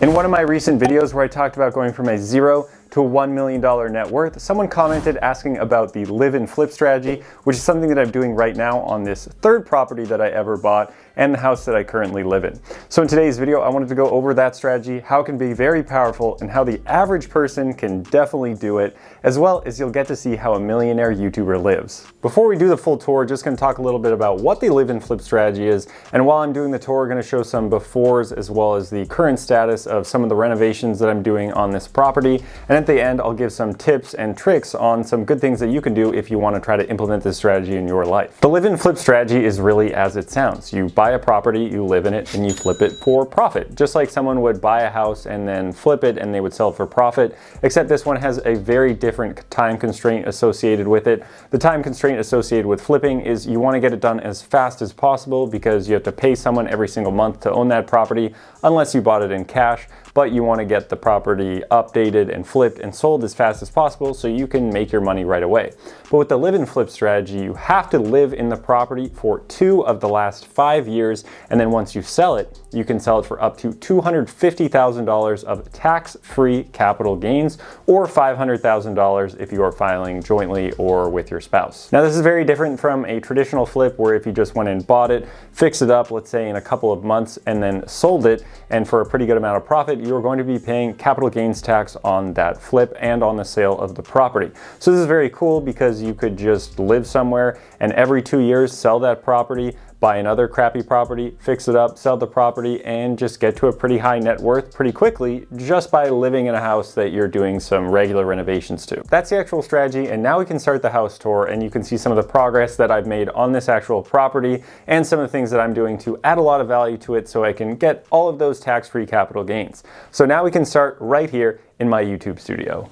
In one of my recent videos where I talked about going from a $0 to a $1 million net worth, someone commented asking about the live and flip strategy, which is something that I'm doing right now on this third property that I ever bought and the house that I currently live in. So in today's video, I wanted to go over that strategy, how it can be very powerful and how the average person can definitely do it, as well as you'll get to see how a millionaire YouTuber lives. Before we do the full tour, just gonna talk a little bit about what the live and flip strategy is. And while I'm doing the tour, we're gonna show some befores as well as the current status of some of the renovations that I'm doing on this property. And at the end, I'll give some tips and tricks on some good things that you can do if you want to try to implement this strategy in your life. The live and flip strategy is really as it sounds. You buy a property, you live in it, and you flip it for profit. Just like someone would buy a house and then flip it and they would sell it for profit, except this one has a very different time constraint associated with it. The time constraint associated with flipping is you want to get it done as fast as possible because you have to pay someone every single month to own that property unless you bought it in cash, but you want to get the property updated and flipped and sold as fast as possible so you can make your money right away. But with the live and flip strategy, you have to live in the property for 2 of the last 5 years, and then once you sell it, you can sell it for up to $250,000 of tax-free capital gains, or $500,000 if you are filing jointly or with your spouse. Now this is very different from a traditional flip where if you just went and bought it, fixed it up, let's say in a couple of months, and then sold it, and for a pretty good amount of profit, you're going to be paying capital gains tax on that flip and on the sale of the property. So this is very cool because you could just live somewhere and every 2 years sell that property, buy another crappy property, fix it up, sell the property, and just get to a pretty high net worth pretty quickly just by living in a house that you're doing some regular renovations to. That's the actual strategy, and now we can start the house tour and you can see some of the progress that I've made on this actual property and some of the things that I'm doing to add a lot of value to it so I can get all of those tax-free capital gains. So now we can start right here in my YouTube studio.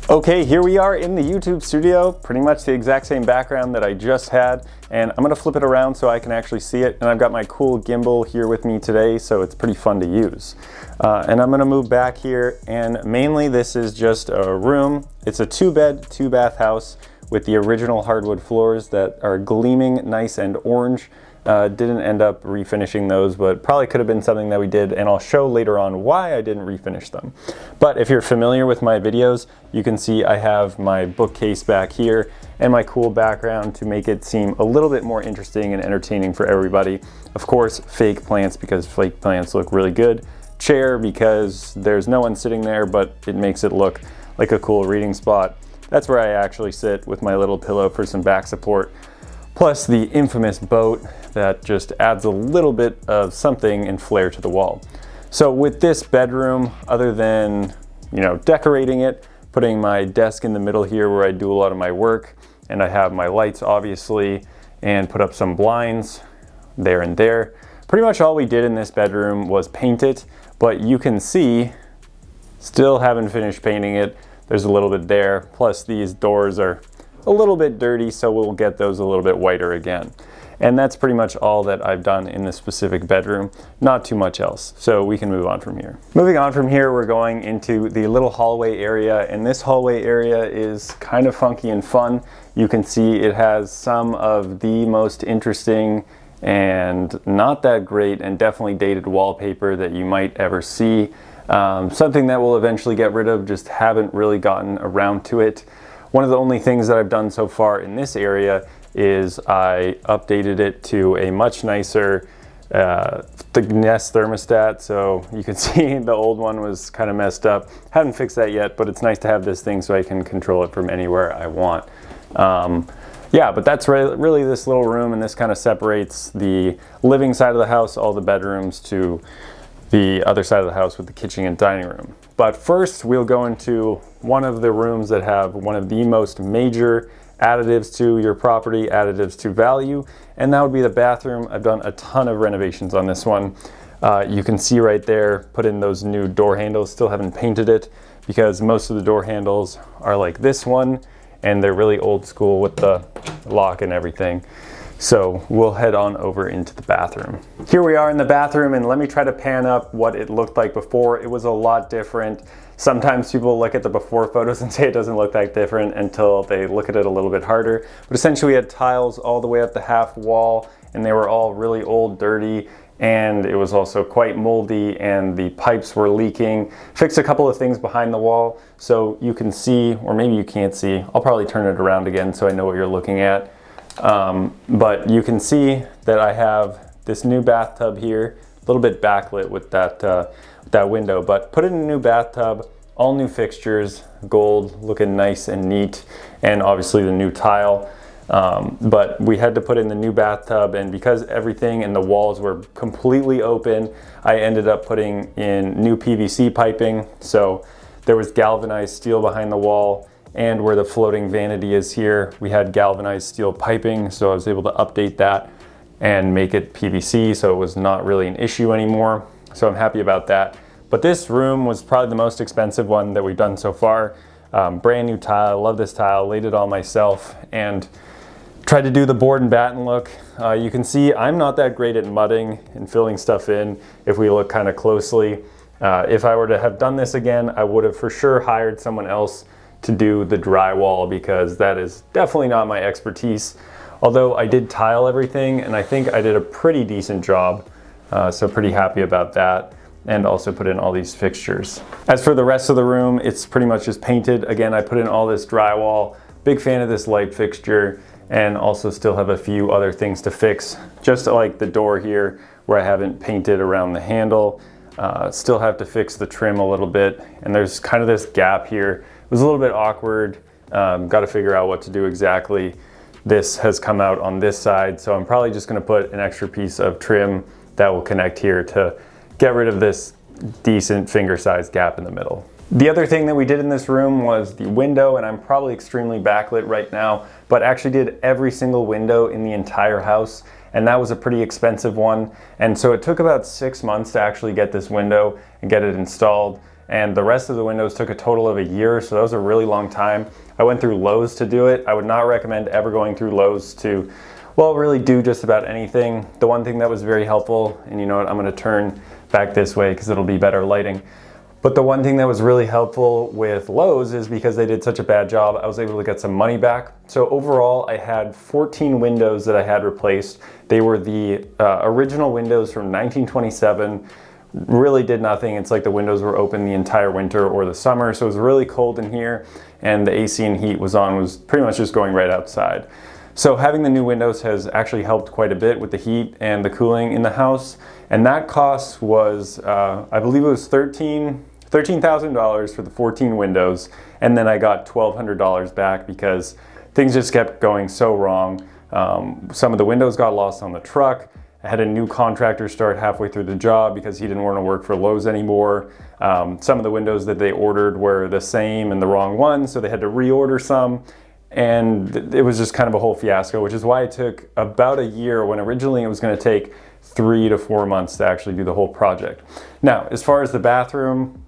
Okay, here we are in the YouTube studio, pretty much the exact same background that I just had, and I'm gonna flip it around so I can actually see it, and I've got my cool gimbal here with me today, so it's pretty fun to use. And I'm gonna move back here, and mainly this is just a room. It's a 2-bed, 2-bath house with the original hardwood floors that are gleaming nice and orange. Didn't end up refinishing those, but probably could have been something that we did, and I'll show later on why I didn't refinish them. But if you're familiar with my videos, you can see I have my bookcase back here and my cool background to make it seem a little bit more interesting and entertaining for everybody. Of course, fake plants because fake plants look really good. Chair because there's no one sitting there, but it makes it look like a cool reading spot. That's where I actually sit with my little pillow for some back support. Plus the infamous boat that just adds a little bit of something and flair to the wall. So with this bedroom, other than, decorating it, putting my desk in the middle here where I do a lot of my work, and I have my lights obviously, and put up some blinds there and there. Pretty much all we did in this bedroom was paint it, but you can see, still haven't finished painting it. There's a little bit there, plus these doors are a little bit dirty, so we'll get those a little bit whiter again. And that's pretty much all that I've done in this specific bedroom, not too much else. So we can move on from here. Moving on from here, we're going into the little hallway area, and this hallway area is kind of funky and fun. You can see it has some of the most interesting and not that great and definitely dated wallpaper that you might ever see. Something that we'll eventually get rid of, just haven't really gotten around to it. One of the only things that I've done so far in this area is I updated it to a much nicer Nest thermostat. So you can see the old one was kind of messed up. Haven't fixed that yet, but it's nice to have this thing so I can control it from anywhere I want. Yeah, but that's really this little room, and this kind of separates the living side of the house, all the bedrooms, to the other side of the house with the kitchen and dining room. But first we'll go into one of the rooms that have one of the most major additives to your property, additives to value, and that would be the bathroom. I've done a ton of renovations on this one. You can see right there, put in those new door handles. Still haven't painted it because most of the door handles are like this one, and they're really old school with the lock and everything. So we'll head on over into the bathroom. Here we are in the bathroom, and let me try to pan up what it looked like before. It was a lot different. Sometimes people look at the before photos and say it doesn't look that different until they look at it a little bit harder. But essentially we had tiles all the way up the half wall, and they were all really old, dirty, and it was also quite moldy and the pipes were leaking. Fixed a couple of things behind the wall so you can see, or maybe you can't see. I'll probably turn it around again so I know what you're looking at. But you can see that I have this new bathtub here, a little bit backlit with that window, but put in a new bathtub, all new fixtures, gold, looking nice and neat, and obviously the new tile. But we had to put in the new bathtub, and because everything in the walls were completely open, I ended up putting in new PVC piping. So there was galvanized steel behind the wall, and where the floating vanity is here, we had galvanized steel piping, so I was able to update that and make it PVC, so it was not really an issue anymore. So I'm happy about that. But this room was probably the most expensive one that we've done so far. Brand new tile, love this tile, laid it all myself, and tried to do the board and batten look. You can see I'm not that great at mudding and filling stuff in if we look kind of closely. If I were to have done this again, I would have for sure hired someone else to do the drywall, because that is definitely not my expertise. Although I did tile everything, and I think I did a pretty decent job. So pretty happy about that, and also put in all these fixtures. As for the rest of the room, it's pretty much just painted. Again, I put in all this drywall. Big fan of this light fixture, and also still have a few other things to fix. Just like the door here where I haven't painted around the handle. Still have to fix the trim a little bit, and there's kind of this gap here. It was a little bit awkward. Got to figure out what to do exactly. This has come out on this side, so I'm probably just going to put an extra piece of trim that will connect here to get rid of this decent finger-sized gap in the middle. The other thing that we did in this room was the window, and I'm probably extremely backlit right now, but actually did every single window in the entire house, and that was a pretty expensive one. And so it took about 6 months to actually get this window and get it installed, and the rest of the windows took a total of a year, so that was a really long time. I went through Lowe's to do it. I would not recommend ever going through Lowe's to, well, really do just about anything. The one thing that was very helpful, and you know what, I'm gonna turn back this way because it'll be better lighting. But the one thing that was really helpful with Lowe's is because they did such a bad job, I was able to get some money back. So overall, I had 14 windows that I had replaced. They were the original windows from 1927. Really did nothing. It's like the windows were open the entire winter or the summer, so it was really cold in here, and the AC and heat was pretty much just going right outside. So having the new windows has actually helped quite a bit with the heat and the cooling in the house, and that cost was, I believe it was $13,000 for the 14 windows, and then I got $1,200 back because things just kept going so wrong. Some of the windows got lost on the truck. I had a new contractor start halfway through the job because he didn't want to work for Lowe's anymore. Some of the windows that they ordered were the same and the wrong ones, so they had to reorder some. And it was just kind of a whole fiasco, which is why it took about a year when originally it was going to take 3 to 4 months to actually do the whole project. Now, as far as the bathroom,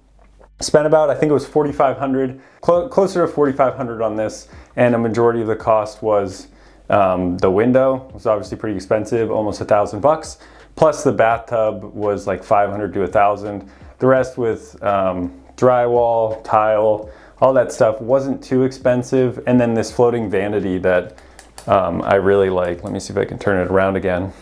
spent about, I think it was $4,500, closer to $4,500 on this, and a majority of the cost was the window. It was obviously pretty expensive, almost $1,000 plus the bathtub was like $500 to $1,000. The rest with drywall, tile, all that stuff wasn't too expensive. And then this floating vanity that I really like. Let me see if I can turn it around again.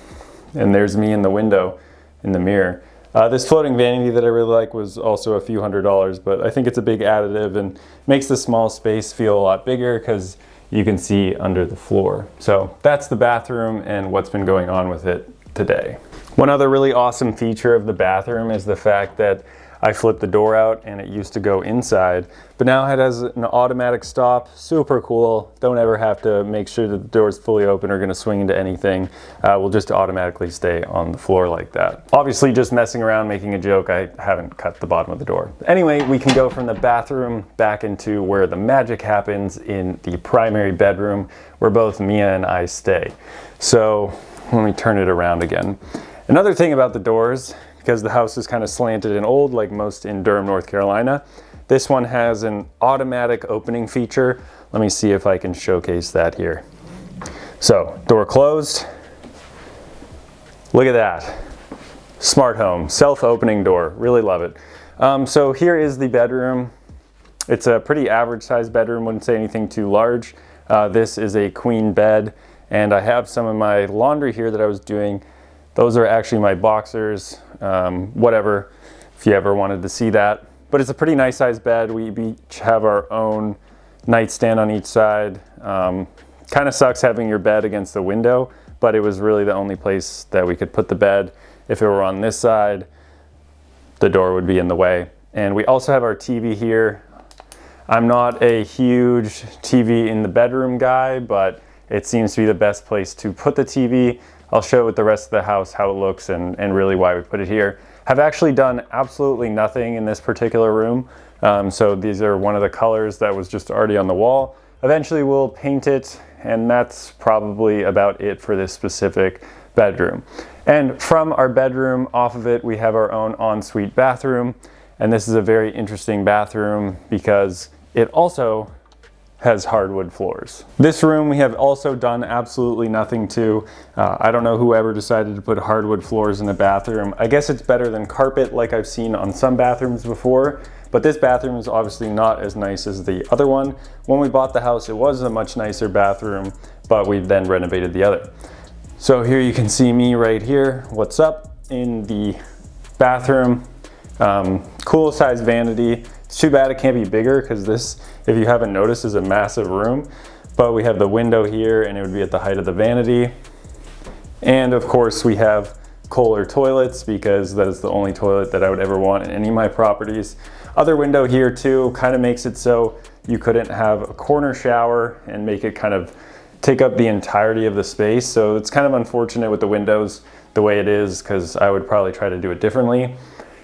And there's me in the window in the mirror. This floating vanity that I really like was also a few $100s, but I think it's a big additive and makes the small space feel a lot bigger because you can see under the floor. So that's the bathroom and what's been going on with it today. One other really awesome feature of the bathroom is the fact that I flipped the door out and it used to go inside, but now it has an automatic stop. Super cool. Don't ever have to make sure that the door is fully open or going to swing into anything. Will just automatically stay on the floor like that. Obviously just messing around, making a joke. I haven't cut the bottom of the door. Anyway, we can go from the bathroom back into where the magic happens in the primary bedroom where both Mia and I stay. So let me turn it around again. Another thing about the doors, because the house is kind of slanted and old like most in Durham, North Carolina, this one has an automatic opening feature. Let me see if I can showcase that here. So, door closed. Look at that. Smart home, self-opening door. Really love it. So here is the bedroom. It's a pretty average sized bedroom, wouldn't say anything too large. This is a queen bed, and I have some of my laundry here that I was doing Those are actually my boxers, whatever, if you ever wanted to see that. But it's a pretty nice sized bed. We each have our own nightstand on each side. Kind of sucks having your bed against the window, but it was really the only place that we could put the bed. If it were on this side, the door would be in the way. And we also have our TV here. I'm not a huge TV in the bedroom guy, but it seems to be the best place to put the TV. I'll show with the rest of the house how it looks and really why we put it here. Have actually done absolutely nothing in this particular room. So these are one of the colors that was just already on the wall. Eventually we'll paint it, and that's probably about it for this specific bedroom. And from our bedroom, off of it, we have our own ensuite bathroom. And this is a very interesting bathroom because it also has hardwood floors. This room we have also done absolutely nothing to. I don't know whoever decided to put hardwood floors in the bathroom. I guess it's better than carpet like I've seen on some bathrooms before, but this bathroom is obviously not as nice as the other one. When we bought the house, it was a much nicer bathroom, but we then renovated the other. So here you can see me right here. What's up in the bathroom. Cool size vanity. It's too bad it can't be bigger because this, if you haven't noticed, is a massive room. But we have the window here and it would be at the height of the vanity. And of course we have Kohler toilets because that is the only toilet that I would ever want in any of my properties. Other window here too kind of makes it so you couldn't have a corner shower and make it kind of take up the entirety of the space. So it's kind of unfortunate with the windows the way it is because I would probably try to do it differently.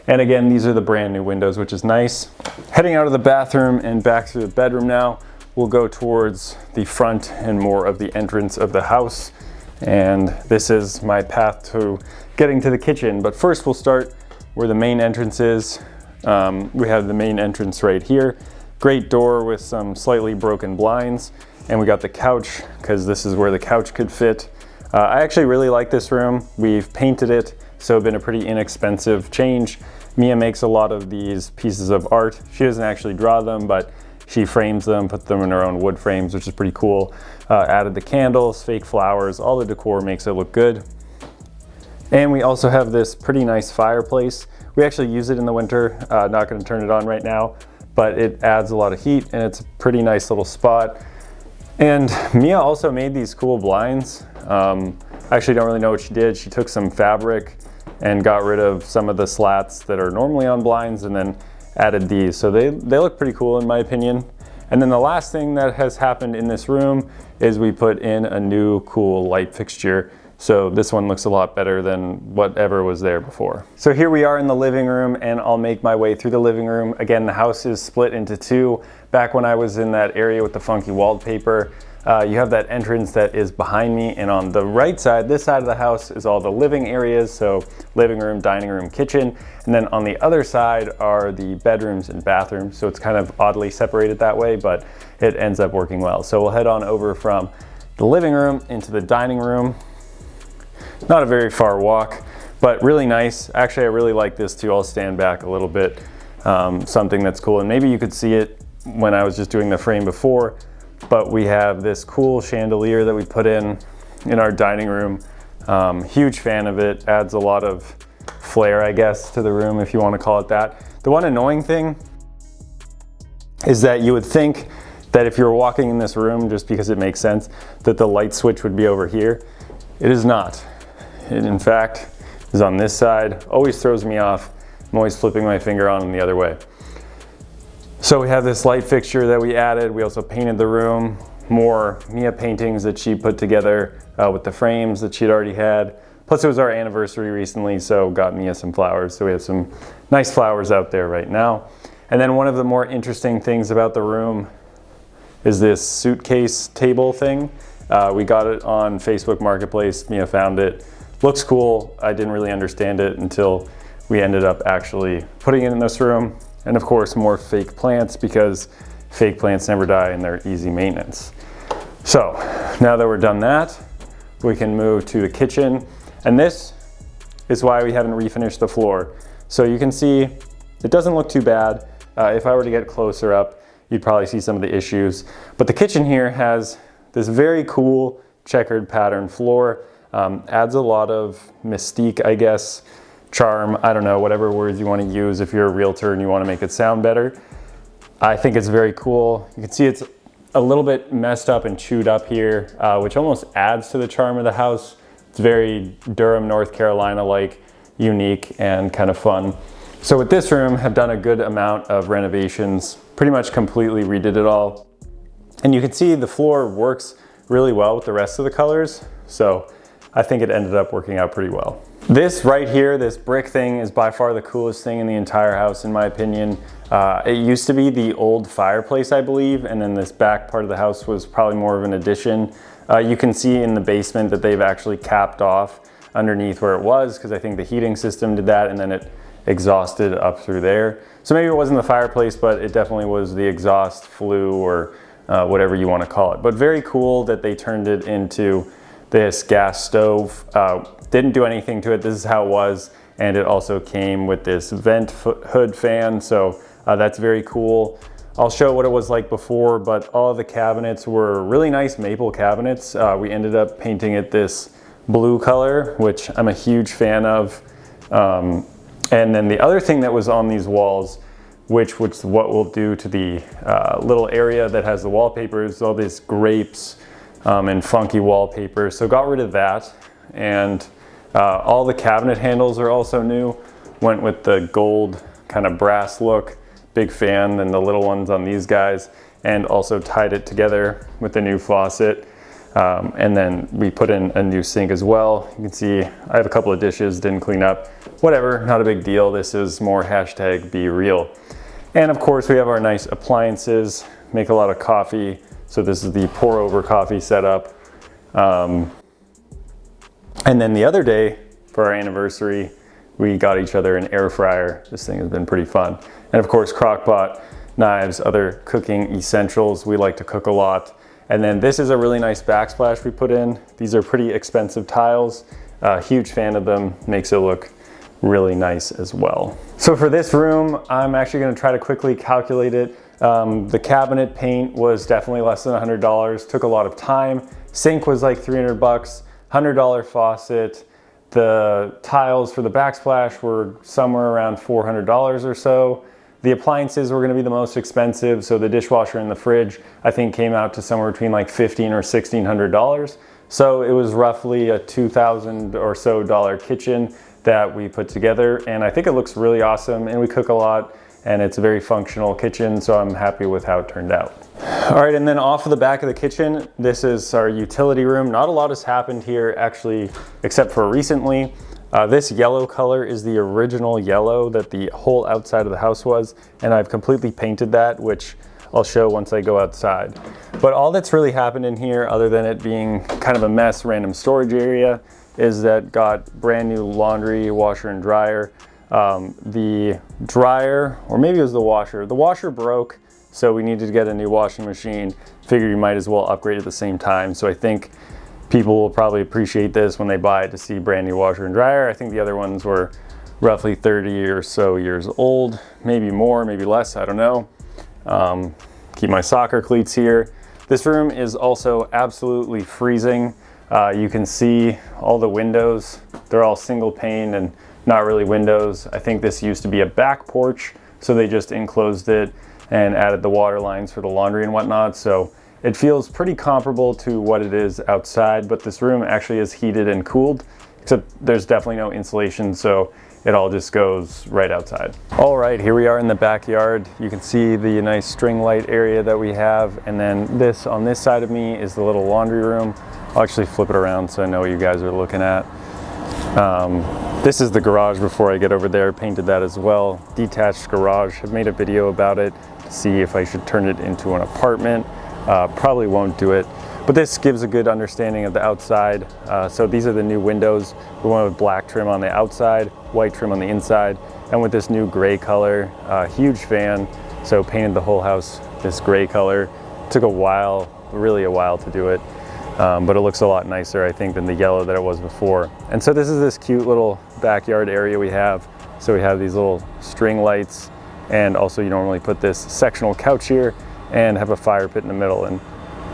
And again, these are the brand new windows, which is nice. Heading out of the bathroom and back through the bedroom now, we'll go towards the front and more of the entrance of the house. And this is my path to getting to the kitchen. But first we'll start where the main entrance is. We have the main entrance right here. Great door with some slightly broken blinds. And we got the couch because this is where the couch could fit. I actually really like this room. We've painted it, so it's been a pretty inexpensive change. Mia makes a lot of these pieces of art. She doesn't actually draw them, but she frames them, puts them in her own wood frames, which is pretty cool. Added the candles, fake flowers, all the decor makes it look good. And we also have this pretty nice fireplace. We actually use it in the winter. Not gonna turn it on right now, but it adds a lot of heat and it's a pretty nice little spot. And Mia also made these cool blinds. I actually don't really know what she did. She took some fabric and got rid of some of the slats that are normally on blinds and then added these. So they look pretty cool in my opinion. And then the last thing that has happened in this room is we put in a new cool light fixture. So this one looks a lot better than whatever was there before. So here we are in the living room and I'll make my way through the living room. Again, the house is split into two. Back when I was in that area with the funky wallpaper, you have that entrance that is behind me, and on the right side, this side of the house, is all the living areas, so living room, dining room, kitchen, and then on the other side are the bedrooms and bathrooms, so it's kind of oddly separated that way, but it ends up working well. So we'll head on over from the living room into the dining room. Not a very far walk, but really nice. Actually, I really like this too. I'll stand back a little bit, something that's cool, and maybe you could see it when I was just doing the frame before. But we have this cool chandelier that we put in our dining room. Huge fan of it. Adds a lot of flair, I guess, to the room, if you want to call it that. The one annoying thing is that you would think that if you were walking in this room, just because it makes sense, that the light switch would be over here. It is not. It, in fact, is on this side. Always throws me off. I'm always flipping my finger on the other way. So we have this light fixture that we added. We also painted the room. More Mia paintings that she put together with the frames that she'd already had. Plus it was our anniversary recently, so got Mia some flowers. So we have some nice flowers out there right now. And then one of the more interesting things about the room is this suitcase table thing. We got it on Facebook Marketplace. Mia found it. Looks cool. I didn't really understand it until we ended up actually putting it in this room. And of course, more fake plants because fake plants never die and they're easy maintenance. So now that we're done that, we can move to the kitchen. And this is why we haven't refinished the floor. So you can see it doesn't look too bad. If I were to get closer up, you'd probably see some of the issues. But the kitchen here has this very cool checkered pattern floor. Adds a lot of mystique, I guess, charm, I don't know, whatever words you want to use if you're a realtor and you want to make it sound better. I think it's very cool. You can see it's a little bit messed up and chewed up here, which almost adds to the charm of the house. It's very Durham, North Carolina-like, unique and kind of fun. So with this room, I've done a good amount of renovations, pretty much completely redid it all. And you can see the floor works really well with the rest of the colors. So I think it ended up working out pretty well. This right here, this brick thing, is by far the coolest thing in the entire house in my opinion. It used to be the old fireplace, I believe, and then this back part of the house was probably more of an addition. You can see in the basement that they've actually capped off underneath where it was, because I think the heating system did that and then it exhausted up through there. So maybe it wasn't the fireplace, but it definitely was the exhaust flue or whatever you want to call it. But very cool that they turned it into this gas stove. Didn't do anything to it. This is how it was. And it also came with this vent hood fan. So that's very cool. I'll show what it was like before, but all of the cabinets were really nice maple cabinets. We ended up painting it this blue color, which I'm a huge fan of. And then the other thing that was on these walls, which what we'll do to the little area that has the wallpapers, all these grapes and funky wallpaper. So got rid of that. And all the cabinet handles are also new. Went with the gold kind of brass look. Big fan, and the little ones on these guys, and also tied it together with the new faucet. And then we put in a new sink as well. You can see I have a couple of dishes, didn't clean up. Whatever, not a big deal. This is more hashtag be real. And of course we have our nice appliances, make a lot of coffee. So this is the pour over coffee setup. And then the other day for our anniversary, we got each other an air fryer. This thing has been pretty fun. And of course, crock pot, knives, other cooking essentials. We like to cook a lot. And then this is a really nice backsplash we put in. These are pretty expensive tiles. Huge fan of them, makes it look really nice as well. So for this room, I'm actually gonna try to quickly calculate it. The cabinet paint was definitely less than $100, took a lot of time. Sink was like 300 bucks, $100 faucet. The tiles for the backsplash were somewhere around $400 or so. The appliances were gonna be the most expensive, so the dishwasher and the fridge, I think came out to somewhere between like $1,500 or $1,600. So it was roughly a $2,000 or so kitchen that we put together, and I think it looks really awesome, and we cook a lot, and it's a very functional kitchen, so I'm happy with how it turned out. All right, and then off of the back of the kitchen, this is our utility room. Not a lot has happened here actually, except for recently. This yellow color is the original yellow that the whole outside of the house was, and I've completely painted that, which I'll show once I go outside. But all that's really happened in here, other than it being kind of a mess, random storage area, is that got brand new laundry, washer and dryer. The dryer, or maybe it was the washer broke, so we needed to get a new washing machine. Figured you might as well upgrade at the same time. So I think people will probably appreciate this when they buy it, to see brand new washer and dryer. I think the other ones were roughly 30 or so years old, maybe more, maybe less, I don't know. Keep my soccer cleats here. This room is also absolutely freezing. You can see all the windows. They're all single pane and not really windows. I think this used to be a back porch, so they just enclosed it and added the water lines for the laundry and whatnot. So it feels pretty comparable to what it is outside, but this room actually is heated and cooled, except there's definitely no insulation, so it all just goes right outside. All right, here we are in the backyard. You can see the nice string light area that we have, and then this on this side of me is the little laundry room. I'll actually flip it around so I know what you guys are looking at. This is the garage before I get over there. Painted that as well. Detached garage. I've made a video about it to see if I should turn it into an apartment. Probably won't do it, but this gives a good understanding of the outside. So these are the new windows. We went with black trim on the outside, white trim on the inside, and with this new gray color. Huge fan, so painted the whole house this gray color. Took a while, really a while to do it, but it looks a lot nicer, I think, than the yellow that it was before. And so this is this cute little backyard area we have. So we have these little string lights, and also you normally put this sectional couch here and have a fire pit in the middle, and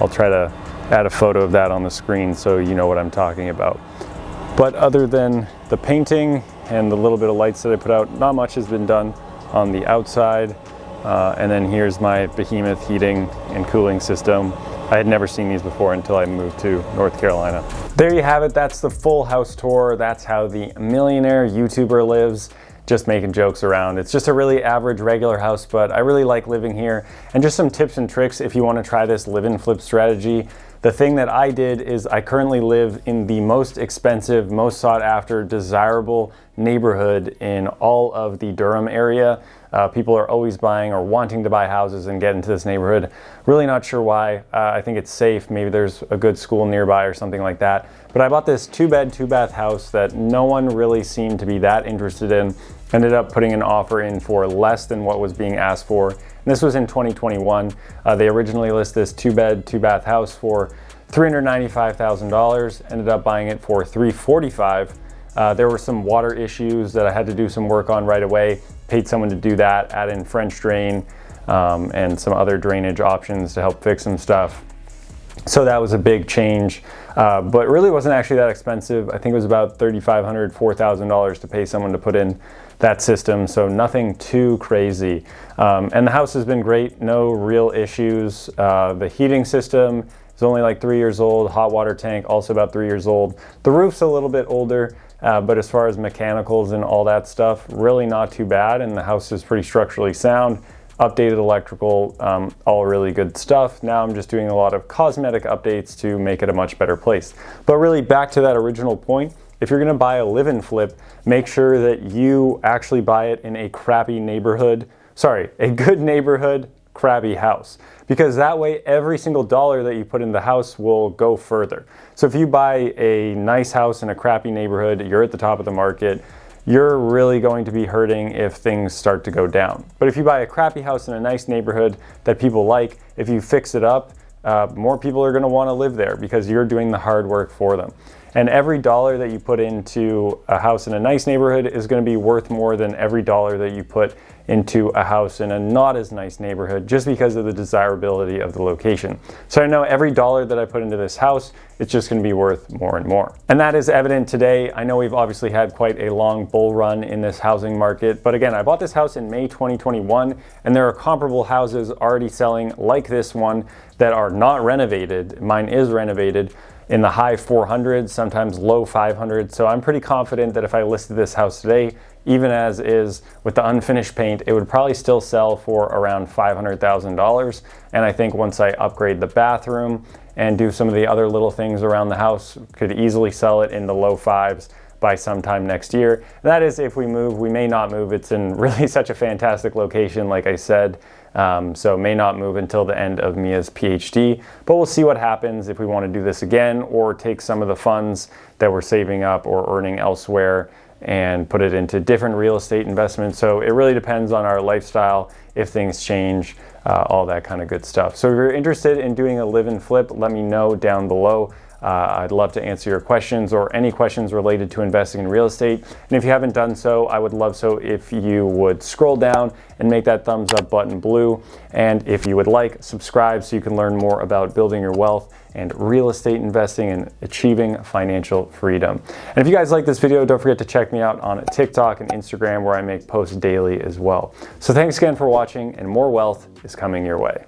I'll try to add a photo of that on the screen so you know what I'm talking about. But other than the painting and the little bit of lights that I put out, not much has been done on the outside. And then here's my behemoth heating and cooling system. I had never seen these before until I moved to North Carolina. There you have it. That's the full house tour. That's how the millionaire YouTuber lives. Just making jokes around. It's just a really average, regular house, but I really like living here. And just some tips and tricks if you want to try this live and flip strategy. The thing that I did is I currently live in the most expensive, most sought after, desirable neighborhood in all of the Durham area. People are always buying or wanting to buy houses and get into this neighborhood. Really not sure why. I think it's safe. Maybe there's a good school nearby or something like that. But I bought this 2-bed, 2-bath house that no one really seemed to be that interested in. Ended up putting an offer in for less than what was being asked for. And this was in 2021. They originally listed this 2-bed, 2-bath house for $395,000. Ended up buying it for $345,000. There were some water issues that I had to do some work on right away. Paid someone to do that, add in French drain and some other drainage options to help fix some stuff. So that was a big change, but really wasn't actually that expensive. I think it was about $3,500, $4,000 to pay someone to put in that system, so nothing too crazy. And the house has been great, no real issues. The heating system is only like 3 years old, hot water tank also about 3 years old. The roof's a little bit older, but as far as mechanicals and all that stuff, really not too bad, and the house is pretty structurally sound. Updated electrical, all really good stuff. Now I'm just doing a lot of cosmetic updates to make it a much better place. But really back to that original point, if you're gonna buy a live and flip, make sure that you actually buy it in a crappy neighborhood, a good neighborhood, crappy house. Because that way every single dollar that you put in the house will go further. So if you buy a nice house in a crappy neighborhood, you're at the top of the market, you're really going to be hurting if things start to go down. But if you buy a crappy house in a nice neighborhood that people like, if you fix it up, more people are going to want to live there because you're doing the hard work for them. And every dollar that you put into a house in a nice neighborhood is going to be worth more than every dollar that you put into a house in a not as nice neighborhood, just because of the desirability of the location. So I know every dollar that I put into this house, it's just going to be worth more and more. And that is evident today. I know we've obviously had quite a long bull run in this housing market, but again, I bought this house in May 2021, and there are comparable houses already selling like this one that are not renovated. Mine is renovated, in the high 400s, sometimes low 500s. So I'm pretty confident that if I listed this house today, even as is with the unfinished paint, it would probably still sell for around $500,000. And I think once I upgrade the bathroom and do some of the other little things around the house, could easily sell it in the low 5s by sometime next year. And that is if we move. We may not move. It's in really such a fantastic location, like I said. So may not move until the end of Mia's PhD, but we'll see what happens if we want to do this again or take some of the funds that we're saving up or earning elsewhere and put it into different real estate investments. So it really depends on our lifestyle, if things change, all that kind of good stuff. So if you're interested in doing a live and flip, let me know down below. I'd love to answer your questions or any questions related to investing in real estate. And if you haven't done so, I would love so if you would scroll down and make that thumbs up button blue. And if you would like, subscribe so you can learn more about building your wealth and real estate investing and achieving financial freedom. And if you guys like this video, don't forget to check me out on TikTok and Instagram, where I make posts daily as well. So thanks again for watching, and more wealth is coming your way.